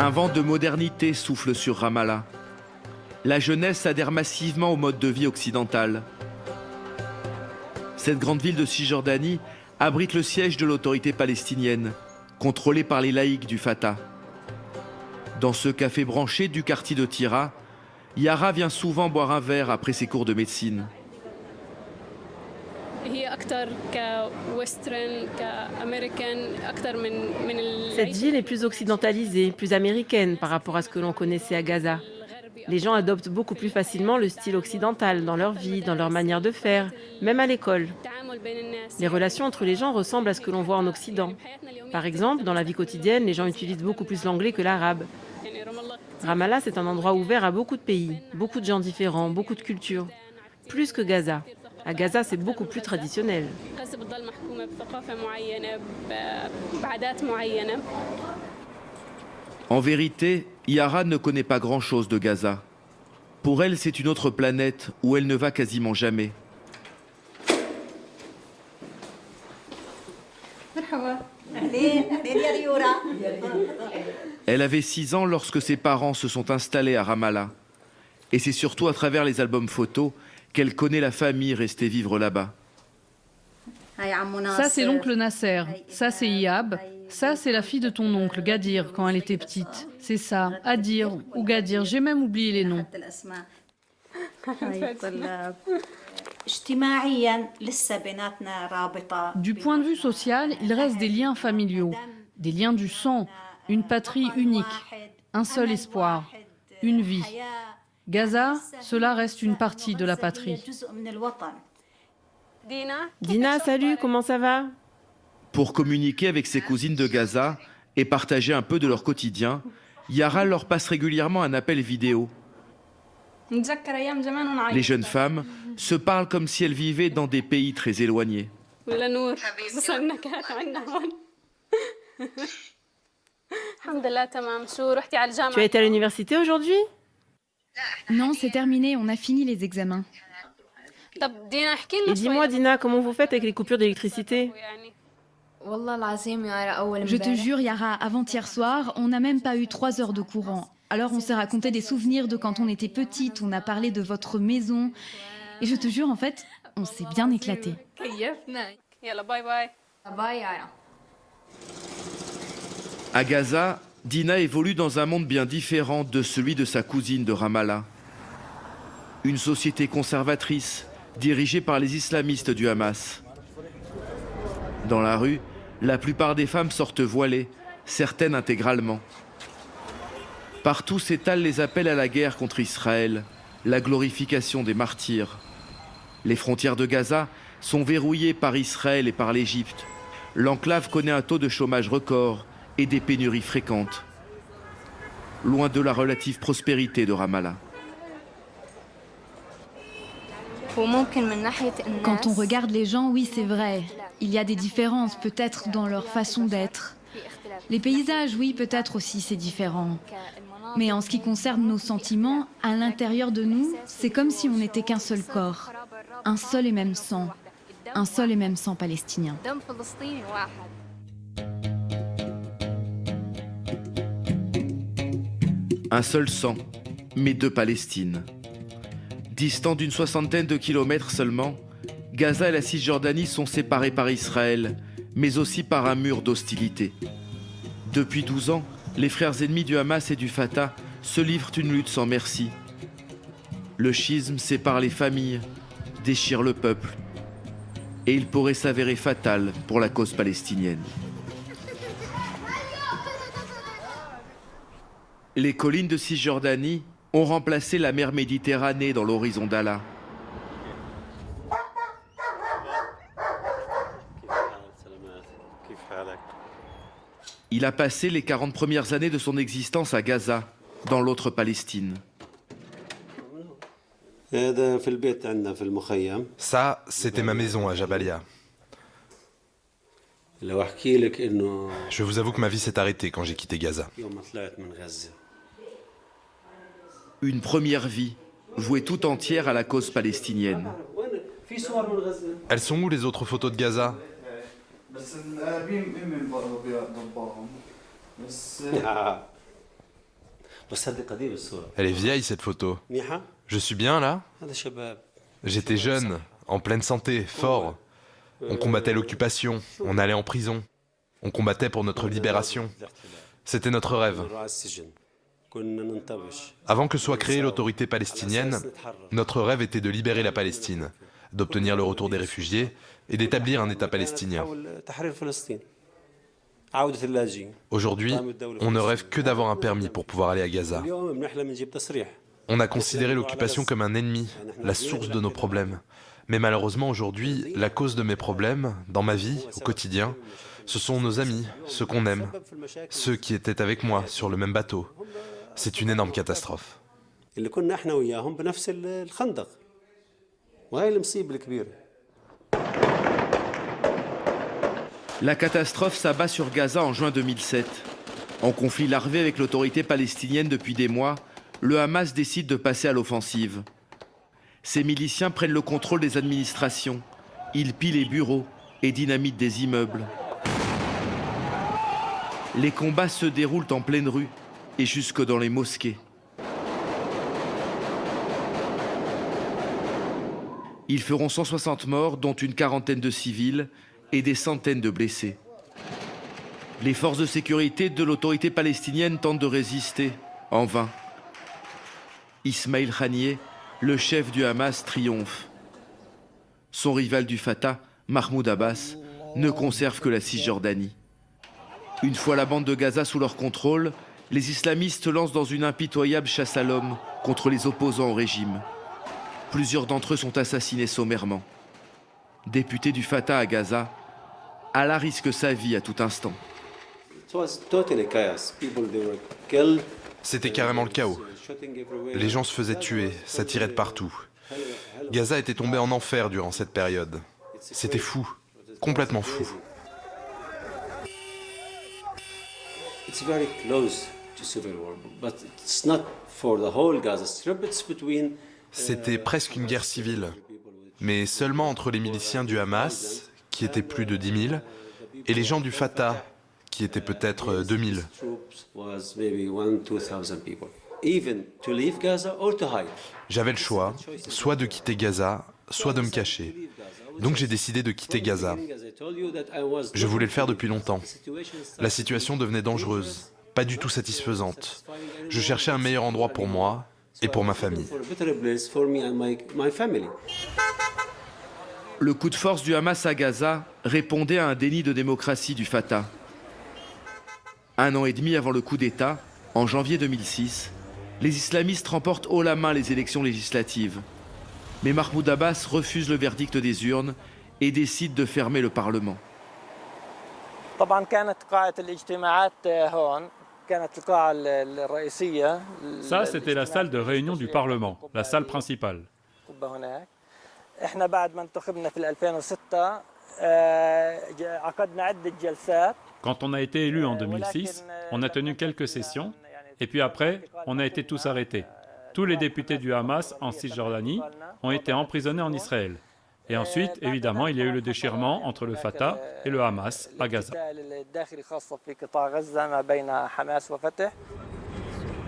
Un vent de modernité souffle sur Ramallah. La jeunesse adhère massivement au mode de vie occidental. Cette grande ville de Cisjordanie abrite le siège de l'autorité palestinienne, contrôlée par les laïcs du Fatah. Dans ce café branché du quartier de Tyra, Yara vient souvent boire un verre après ses cours de médecine. Cette ville est plus occidentalisée, plus américaine par rapport à ce que l'on connaissait à Gaza. Les gens adoptent beaucoup plus facilement le style occidental dans leur vie, dans leur manière de faire, même à l'école. Les relations entre les gens ressemblent à ce que l'on voit en Occident. Par exemple, dans la vie quotidienne, les gens utilisent beaucoup plus l'anglais que l'arabe. Ramallah, c'est un endroit ouvert à beaucoup de pays, beaucoup de gens différents, beaucoup de cultures. Plus que Gaza. À Gaza, c'est beaucoup plus traditionnel. En vérité, Yara ne connaît pas grand-chose de Gaza. Pour elle, c'est une autre planète où elle ne va quasiment jamais. Elle avait 6 ans lorsque ses parents se sont installés à Ramallah. Et c'est surtout à travers les albums photos qu'elle connaît la famille restée vivre là-bas. Ça, c'est l'oncle Nasser. Ça, c'est Iyab. Ça, c'est la fille de ton oncle, Gadir, quand elle était petite. C'est ça, Adir ou Gadir. J'ai même oublié les noms. Du point de vue social, il reste des liens familiaux, des liens du sang, une patrie unique, un seul espoir, une vie. Gaza, cela reste une partie de la patrie. Dina, salut, comment ça va? Pour communiquer avec ses cousines de Gaza et partager un peu de leur quotidien, Yara leur passe régulièrement un appel vidéo. Les jeunes femmes se parlent comme si elles vivaient dans des pays très éloignés. Tu as été à l'université aujourd'hui? Non, c'est terminé, on a fini les examens. Et dis-moi, Dina, comment vous faites avec les coupures d'électricité? Je te jure, Yara, avant-hier soir, on n'a même pas eu 3 heures de courant. Alors on s'est raconté des souvenirs de quand on était petite, on a parlé de votre maison. Et je te jure, en fait, on s'est bien éclaté. À Gaza, Dina évolue dans un monde bien différent de celui de sa cousine de Ramallah. Une société conservatrice, dirigée par les islamistes du Hamas. Dans la rue, la plupart des femmes sortent voilées, certaines intégralement. Partout s'étalent les appels à la guerre contre Israël, la glorification des martyrs. Les frontières de Gaza sont verrouillées par Israël et par l'Égypte. L'enclave connaît un taux de chômage record et des pénuries fréquentes. Loin de la relative prospérité de Ramallah. Quand on regarde les gens, oui, c'est vrai. Il y a des différences, peut-être, dans leur façon d'être. Les paysages, oui, peut-être aussi, c'est différent. Mais en ce qui concerne nos sentiments, à l'intérieur de nous, c'est comme si on n'était qu'un seul corps. Un seul et même sang. Un seul et même sang palestinien. Un seul sang, mais 2 Palestines. Distants d'une 60aine de kilomètres seulement, Gaza et la Cisjordanie sont séparés par Israël, mais aussi par un mur d'hostilité. Depuis 12 ans, les frères ennemis du Hamas et du Fatah se livrent une lutte sans merci. Le schisme sépare les familles, déchire le peuple, et il pourrait s'avérer fatal pour la cause palestinienne. Les collines de Cisjordanie ont remplacé la mer Méditerranée dans l'horizon d'Allah. Il a passé les 40 premières années de son existence à Gaza, dans l'autre Palestine. Ça, c'était ma maison à Jabalia. Je vous avoue que ma vie s'est arrêtée quand j'ai quitté Gaza. Une première vie, vouée tout entière à la cause palestinienne. Elles sont où les autres photos de Gaza ? Elle est vieille cette photo. Je suis bien là? J'étais jeune, en pleine santé, fort. On combattait l'occupation, on allait en prison. On combattait pour notre libération. C'était notre rêve. Avant que soit créée l'autorité palestinienne, notre rêve était de libérer la Palestine, d'obtenir le retour des réfugiés et d'établir un État palestinien. Aujourd'hui, on ne rêve que d'avoir un permis pour pouvoir aller à Gaza. On a considéré l'occupation comme un ennemi, la source de nos problèmes. Mais malheureusement aujourd'hui, la cause de mes problèmes, dans ma vie, au quotidien, ce sont nos amis, ceux qu'on aime, ceux qui étaient avec moi sur le même bateau. C'est une énorme catastrophe. La catastrophe s'abat sur Gaza en juin 2007. En conflit larvé avec l'autorité palestinienne depuis des mois, le Hamas décide de passer à l'offensive. Ces miliciens prennent le contrôle des administrations. Ils pillent les bureaux et dynamitent des immeubles. Les combats se déroulent en pleine rue et jusque dans les mosquées. Ils feront 160 morts, dont une quarantaine de civils et des centaines de blessés. Les forces de sécurité de l'autorité palestinienne tentent de résister, en vain. Ismail Haniyeh, le chef du Hamas, triomphe. Son rival du Fatah, Mahmoud Abbas, ne conserve que la Cisjordanie. Une fois la bande de Gaza sous leur contrôle, les islamistes lancent dans une impitoyable chasse à l'homme contre les opposants au régime. Plusieurs d'entre eux sont assassinés sommairement. Député du Fatah à Gaza, Allah risque sa vie à tout instant. C'était carrément le chaos. Les gens se faisaient tuer, ça tirait de partout. Gaza était tombé en enfer durant cette période. C'était fou, complètement fou. C'était presque une guerre civile, mais seulement entre les miliciens du Hamas, qui étaient plus de 10 000, et les gens du Fatah, qui étaient peut-être 2 000. J'avais le choix, soit de quitter Gaza, soit de me cacher. Donc j'ai décidé de quitter Gaza. Je voulais le faire depuis longtemps. La situation devenait dangereuse, pas du tout satisfaisante. Je cherchais un meilleur endroit pour moi et pour ma famille. Le coup de force du Hamas à Gaza répondait à un déni de démocratie du Fatah. 1 an et demi avant le coup d'État, en janvier 2006, les islamistes remportent haut la main les élections législatives. Mais Mahmoud Abbas refuse le verdict des urnes et décide de fermer le Parlement. Ça, c'était la salle de réunion du Parlement, la salle principale. Quand on a été élu en 2006, on a tenu quelques sessions, et puis après, on a été tous arrêtés. Tous les députés du Hamas en Cisjordanie ont été emprisonnés en Israël. Et ensuite, évidemment, il y a eu le déchirement entre le Fatah et le Hamas à Gaza.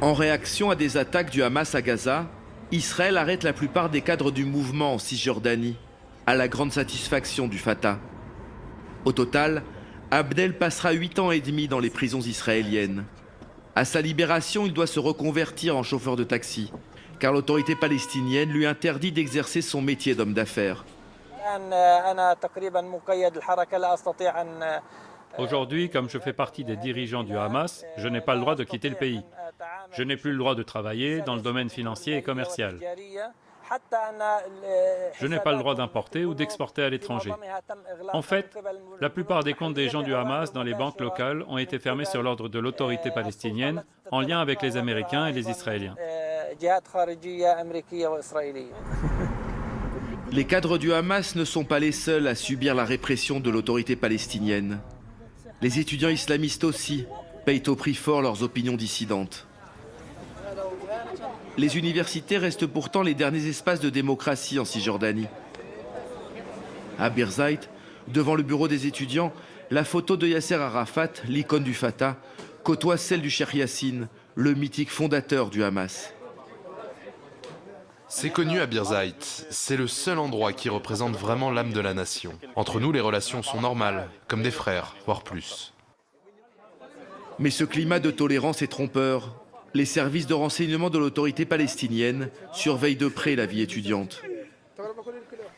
En réaction à des attaques du Hamas à Gaza, Israël arrête la plupart des cadres du mouvement en Cisjordanie, à la grande satisfaction du Fatah. Au total, Abdel passera 8 ans et demi dans les prisons israéliennes. À sa libération, il doit se reconvertir en chauffeur de taxi, car l'autorité palestinienne lui interdit d'exercer son métier d'homme d'affaires. Aujourd'hui, comme je fais partie des dirigeants du Hamas, je n'ai pas le droit de quitter le pays. Je n'ai plus le droit de travailler dans le domaine financier et commercial. Je n'ai pas le droit d'importer ou d'exporter à l'étranger. En fait, la plupart des comptes des gens du Hamas dans les banques locales ont été fermés sur l'ordre de l'autorité palestinienne en lien avec les Américains et les Israéliens. Les cadres du Hamas ne sont pas les seuls à subir la répression de l'autorité palestinienne. Les étudiants islamistes aussi payent au prix fort leurs opinions dissidentes. Les universités restent pourtant les derniers espaces de démocratie en Cisjordanie. À Birzeit, devant le bureau des étudiants, la photo de Yasser Arafat, l'icône du Fatah, côtoie celle du Cheikh Yassine, le mythique fondateur du Hamas. C'est connu à Birzeit, c'est le seul endroit qui représente vraiment l'âme de la nation. Entre nous, les relations sont normales, comme des frères, voire plus. Mais ce climat de tolérance est trompeur. Les services de renseignement de l'autorité palestinienne surveillent de près la vie étudiante.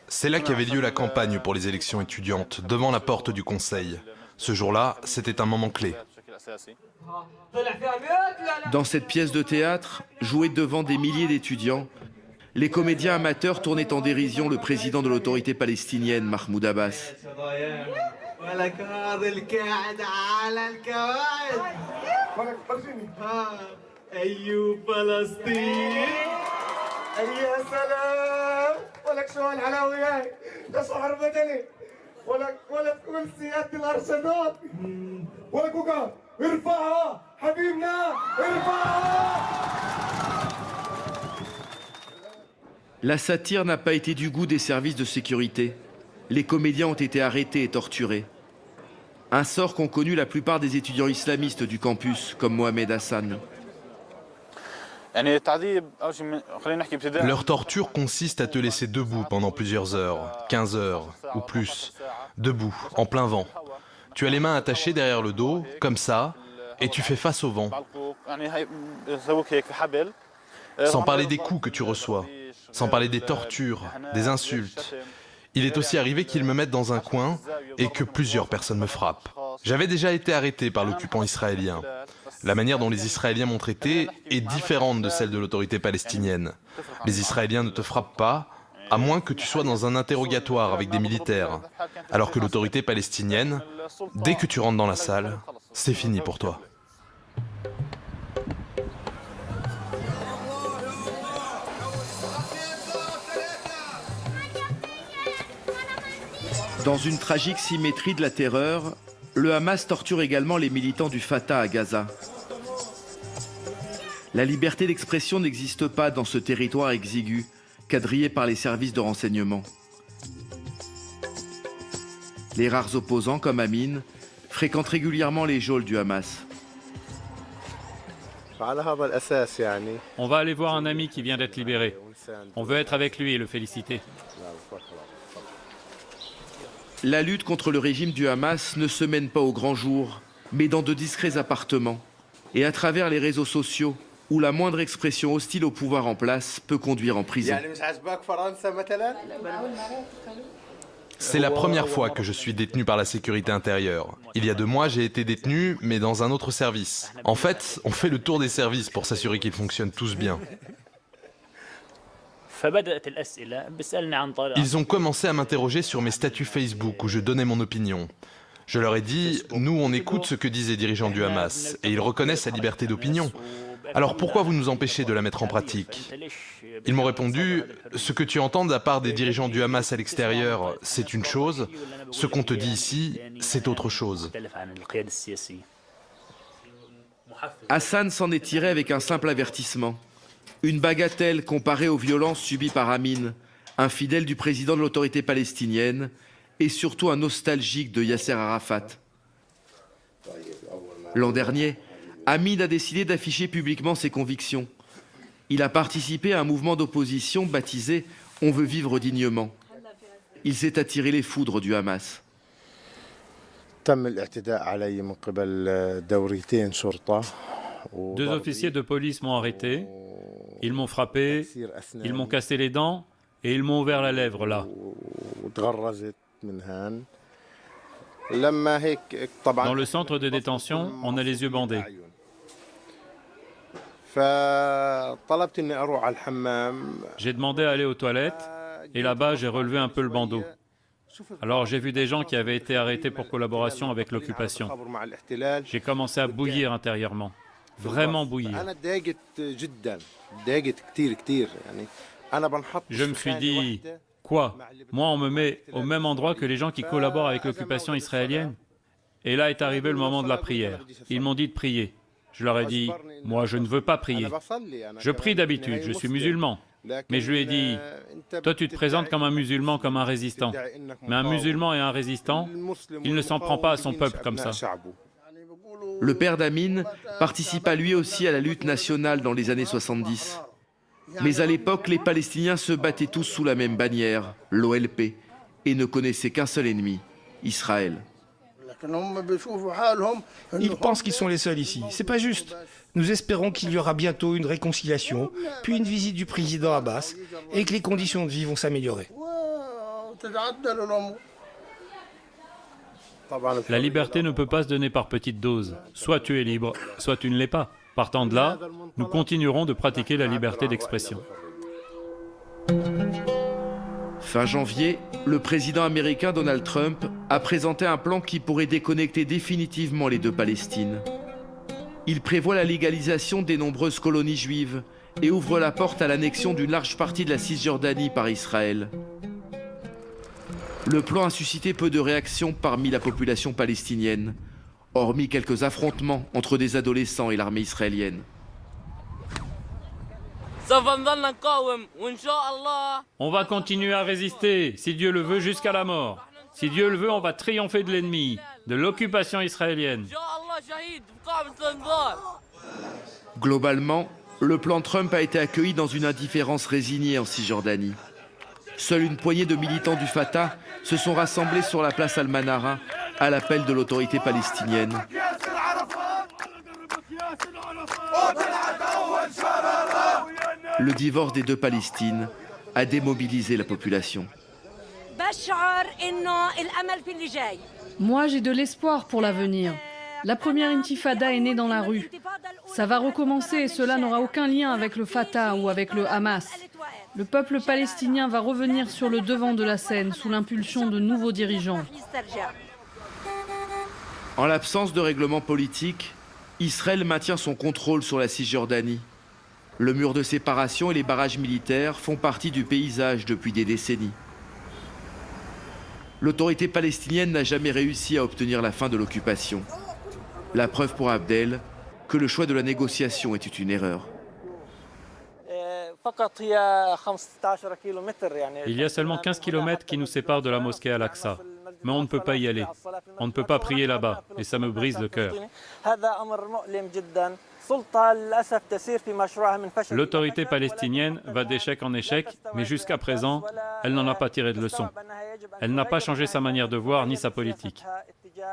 C'est là qu'avait lieu la campagne pour les élections étudiantes, devant la porte du conseil. Ce jour-là, c'était un moment clé. Dans cette pièce de théâtre, jouée devant des milliers d'étudiants, les comédiens amateurs tournaient en dérision le président de l'autorité palestinienne, Mahmoud Abbas. La satire n'a pas été du goût des services de sécurité. Les comédiens ont été arrêtés et torturés. Un sort qu'ont connu la plupart des étudiants islamistes du campus, comme Mohamed Hassan. Leur torture consiste à te laisser debout pendant plusieurs heures, 15 heures ou plus, debout, en plein vent. Tu as les mains attachées derrière le dos, comme ça, et tu fais face au vent. Sans parler des coups que tu reçois, sans parler des tortures, des insultes. Il est aussi arrivé qu'ils me mettent dans un coin et que plusieurs personnes me frappent. J'avais déjà été arrêté par l'occupant israélien. La manière dont les Israéliens m'ont traité est différente de celle de l'autorité palestinienne. Les Israéliens ne te frappent pas, à moins que tu sois dans un interrogatoire avec des militaires. Alors que l'autorité palestinienne, dès que tu rentres dans la salle, c'est fini pour toi. Dans une tragique symétrie de la terreur, le Hamas torture également les militants du Fatah à Gaza. La liberté d'expression n'existe pas dans ce territoire exigu, quadrillé par les services de renseignement. Les rares opposants, comme Amin, fréquentent régulièrement les geôles du Hamas. On va aller voir un ami qui vient d'être libéré. On veut être avec lui et le féliciter. La lutte contre le régime du Hamas ne se mène pas au grand jour, mais dans de discrets appartements et à travers les réseaux sociaux, où la moindre expression hostile au pouvoir en place peut conduire en prison. C'est la première fois que je suis détenu par la sécurité intérieure. Il y a 2 mois, j'ai été détenu, mais dans un autre service. En fait, on fait le tour des services pour s'assurer qu'ils fonctionnent tous bien. Ils ont commencé à m'interroger sur mes statuts Facebook où je donnais mon opinion. Je leur ai dit, nous on écoute ce que disent les dirigeants du Hamas et ils reconnaissent la liberté d'opinion. Alors pourquoi vous nous empêchez de la mettre en pratique? Ils m'ont répondu, ce que tu entends de la part des dirigeants du Hamas à l'extérieur, c'est une chose, ce qu'on te dit ici, c'est autre chose. Hassan s'en est tiré avec un simple avertissement. Une bagatelle comparée aux violences subies par Amin, un fidèle du président de l'autorité palestinienne, et surtout un nostalgique de Yasser Arafat. L'an dernier, Amin a décidé d'afficher publiquement ses convictions. Il a participé à un mouvement d'opposition baptisé « On veut vivre dignement ». Il s'est attiré les foudres du Hamas. Deux officiers de police m'ont arrêté, ils m'ont frappé, ils m'ont cassé les dents et ils m'ont ouvert la lèvre là. Dans le centre de détention, on a les yeux bandés. J'ai demandé à aller aux toilettes et là-bas j'ai relevé un peu le bandeau. Alors j'ai vu des gens qui avaient été arrêtés pour collaboration avec l'occupation. J'ai commencé à bouillir intérieurement, vraiment bouillir. Je me suis dit, quoi? Moi on me met au même endroit que les gens qui collaborent avec l'occupation israélienne? Et là est arrivé le moment de la prière. Ils m'ont dit de prier. Je leur ai dit, moi je ne veux pas prier. Je prie d'habitude, je suis musulman. Mais je lui ai dit, toi tu te présentes comme un musulman, comme un résistant. Mais un musulman et un résistant, il ne s'en prend pas à son peuple comme ça. Le père d'Amin participa lui aussi à la lutte nationale dans les années 70. Mais à l'époque, les Palestiniens se battaient tous sous la même bannière, l'OLP, et ne connaissaient qu'un seul ennemi, Israël. Ils pensent qu'ils sont les seuls ici. C'est pas juste. Nous espérons qu'il y aura bientôt une réconciliation, puis une visite du président Abbas, et que les conditions de vie vont s'améliorer. La liberté ne peut pas se donner par petites doses. Soit tu es libre, soit tu ne l'es pas. Partant de là, nous continuerons de pratiquer la liberté d'expression. Fin janvier, le président américain Donald Trump a présenté un plan qui pourrait déconnecter définitivement les deux Palestines. Il prévoit la légalisation des nombreuses colonies juives et ouvre la porte à l'annexion d'une large partie de la Cisjordanie par Israël. Le plan a suscité peu de réactions parmi la population palestinienne, hormis quelques affrontements entre des adolescents et l'armée israélienne. On va continuer à résister, si Dieu le veut, jusqu'à la mort. Si Dieu le veut, on va triompher de l'ennemi, de l'occupation israélienne. Globalement, le plan Trump a été accueilli dans une indifférence résignée en Cisjordanie. Seule une poignée de militants du Fatah se sont rassemblés sur la place Al-Manara à l'appel de l'autorité palestinienne. Le divorce des deux Palestines a démobilisé la population. Moi, j'ai de l'espoir pour l'avenir. La première intifada est née dans la rue. Ça va recommencer et cela n'aura aucun lien avec le Fatah ou avec le Hamas. Le peuple palestinien va revenir sur le devant de la scène sous l'impulsion de nouveaux dirigeants. En l'absence de règlement politique, Israël maintient son contrôle sur la Cisjordanie. Le mur de séparation et les barrages militaires font partie du paysage depuis des décennies. L'autorité palestinienne n'a jamais réussi à obtenir la fin de l'occupation. La preuve pour Abdel que le choix de la négociation était une erreur. Il y a seulement 15 km qui nous séparent de la mosquée Al-Aqsa. Mais on ne peut pas y aller. On ne peut pas prier là-bas. Et ça me brise le cœur. L'autorité palestinienne va d'échec en échec, mais jusqu'à présent, elle n'en a pas tiré de leçon. Elle n'a pas changé sa manière de voir ni sa politique,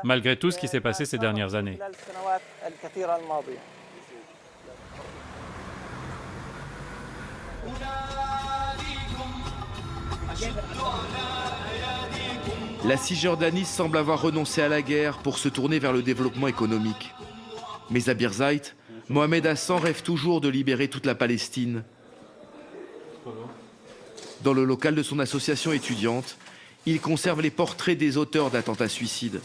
malgré tout ce qui s'est passé ces dernières années. La Cisjordanie semble avoir renoncé à la guerre pour se tourner vers le développement économique. Mais à Birzeit, Mohamed Hassan rêve toujours de libérer toute la Palestine. Dans le local de son association étudiante, il conserve les portraits des auteurs d'attentats suicides.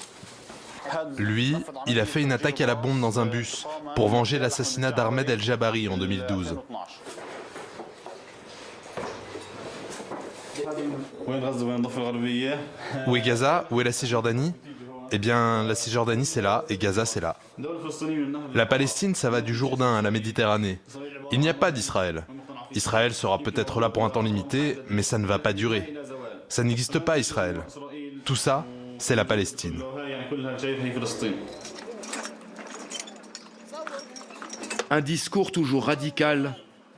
Lui, il a fait une attaque à la bombe dans un bus pour venger l'assassinat d'Ahmed El-Jabari en 2012. Où est Gaza? Où est la Cisjordanie? Eh bien, la Cisjordanie c'est là et Gaza c'est là. La Palestine, ça va du Jourdain à la Méditerranée. Il n'y a pas d'Israël. Israël sera peut-être là pour un temps limité, mais ça ne va pas durer. Ça n'existe pas Israël. Tout ça, c'est la Palestine. Un discours toujours radical,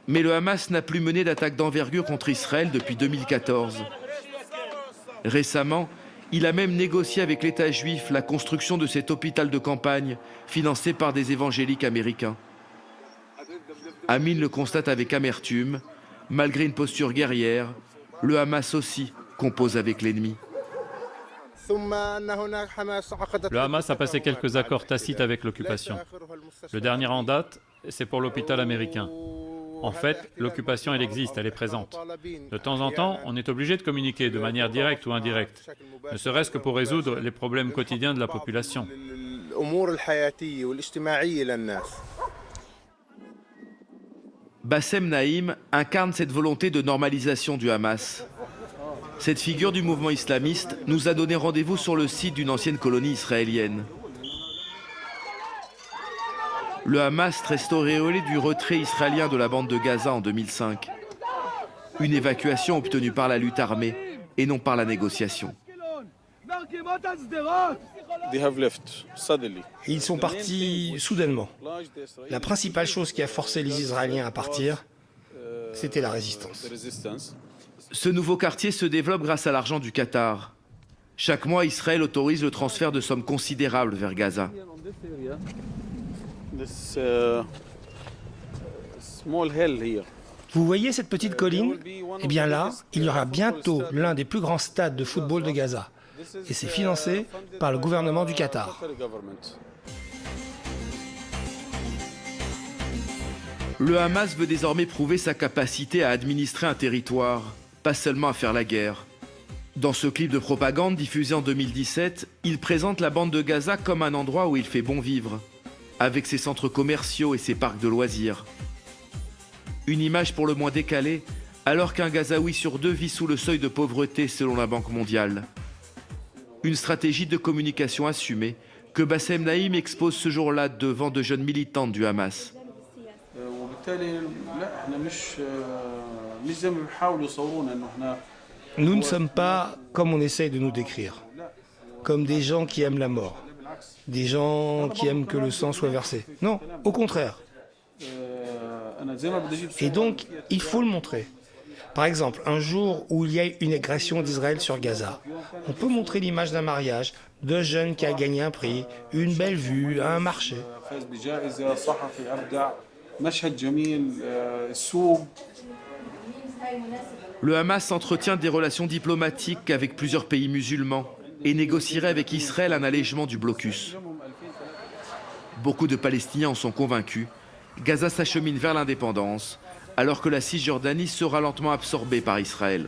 mais le Hamas n'a plus mené d'attaque d'envergure contre Israël depuis 2014. Récemment, il a même négocié avec l'État juif la construction de cet hôpital de campagne financé par des évangéliques américains. Amin le constate avec amertume, malgré une posture guerrière, le Hamas aussi compose avec l'ennemi. Le Hamas a passé quelques accords tacites avec l'occupation. Le dernier en date, c'est pour l'hôpital américain. En fait, l'occupation, elle existe, elle est présente. De temps en temps, on est obligé de communiquer de manière directe ou indirecte, ne serait-ce que pour résoudre les problèmes quotidiens de la population. Bassem Naïm incarne cette volonté de normalisation du Hamas. Cette figure du mouvement islamiste nous a donné rendez-vous sur le site d'une ancienne colonie israélienne. Le Hamas reste auréolé du retrait israélien de la bande de Gaza en 2005. Une évacuation obtenue par la lutte armée et non par la négociation. Et ils sont partis soudainement. La principale chose qui a forcé les Israéliens à partir, c'était la résistance. Ce nouveau quartier se développe grâce à l'argent du Qatar. Chaque mois, Israël autorise le transfert de sommes considérables vers Gaza. Vous voyez cette petite colline? Eh bien là, il y aura bientôt l'un des plus grands stades de football de Gaza. Et c'est financé par le gouvernement du Qatar. Le Hamas veut désormais prouver sa capacité à administrer un territoire, pas seulement à faire la guerre. Dans ce clip de propagande diffusé en 2017, il présente la bande de Gaza comme un endroit où il fait bon vivre, avec ses centres commerciaux et ses parcs de loisirs. Une image pour le moins décalée, alors qu'un Gazaoui sur 2 vit sous le seuil de pauvreté selon la Banque mondiale. Une stratégie de communication assumée que Bassem Naïm expose ce jour-là devant de jeunes militantes du Hamas. Nous ne sommes pas comme on essaye de nous décrire, comme des gens qui aiment la mort, des gens qui aiment que le sang soit versé. Non, au contraire. Et donc, il faut le montrer. Par exemple, un jour où il y a une agression d'Israël sur Gaza, on peut montrer l'image d'un mariage, d'un jeune qui a gagné un prix, une belle vue, un marché. Le Hamas entretient des relations diplomatiques avec plusieurs pays musulmans et négocierait avec Israël un allègement du blocus. Beaucoup de Palestiniens en sont convaincus. Gaza s'achemine vers l'indépendance, alors que la Cisjordanie sera lentement absorbée par Israël.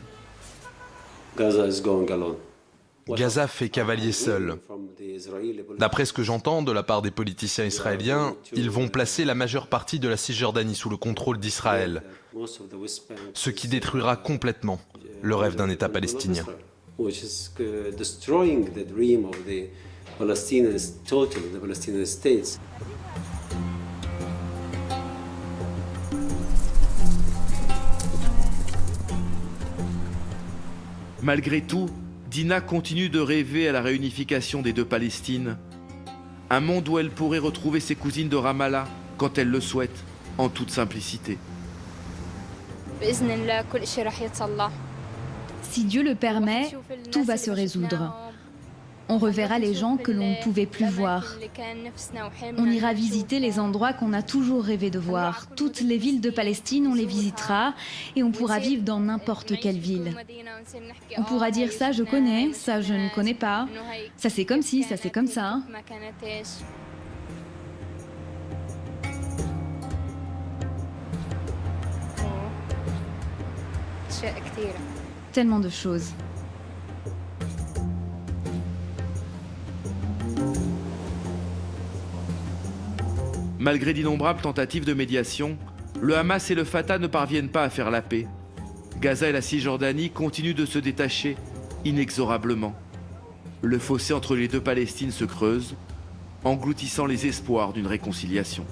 Gaza fait cavalier seul. D'après ce que j'entends de la part des politiciens israéliens, ils vont placer la majeure partie de la Cisjordanie sous le contrôle d'Israël, ce qui détruira complètement le rêve d'un État palestinien. Malgré tout, Dina continue de rêver à la réunification des 2 Palestines. Un monde où elle pourrait retrouver ses cousines de Ramallah quand elle le souhaite, en toute simplicité. Si Dieu le permet, tout va se résoudre. On reverra les gens que l'on ne pouvait plus voir. On ira visiter les endroits qu'on a toujours rêvé de voir. Toutes les villes de Palestine, on les visitera et on pourra vivre dans n'importe quelle ville. On pourra dire ça je connais, ça je ne connais pas, ça c'est comme ci, ça c'est comme ça. Tellement de choses. Malgré d'innombrables tentatives de médiation, le Hamas et le Fatah ne parviennent pas à faire la paix. Gaza et la Cisjordanie continuent de se détacher inexorablement. Le fossé entre les 2 Palestines se creuse, engloutissant les espoirs d'une réconciliation.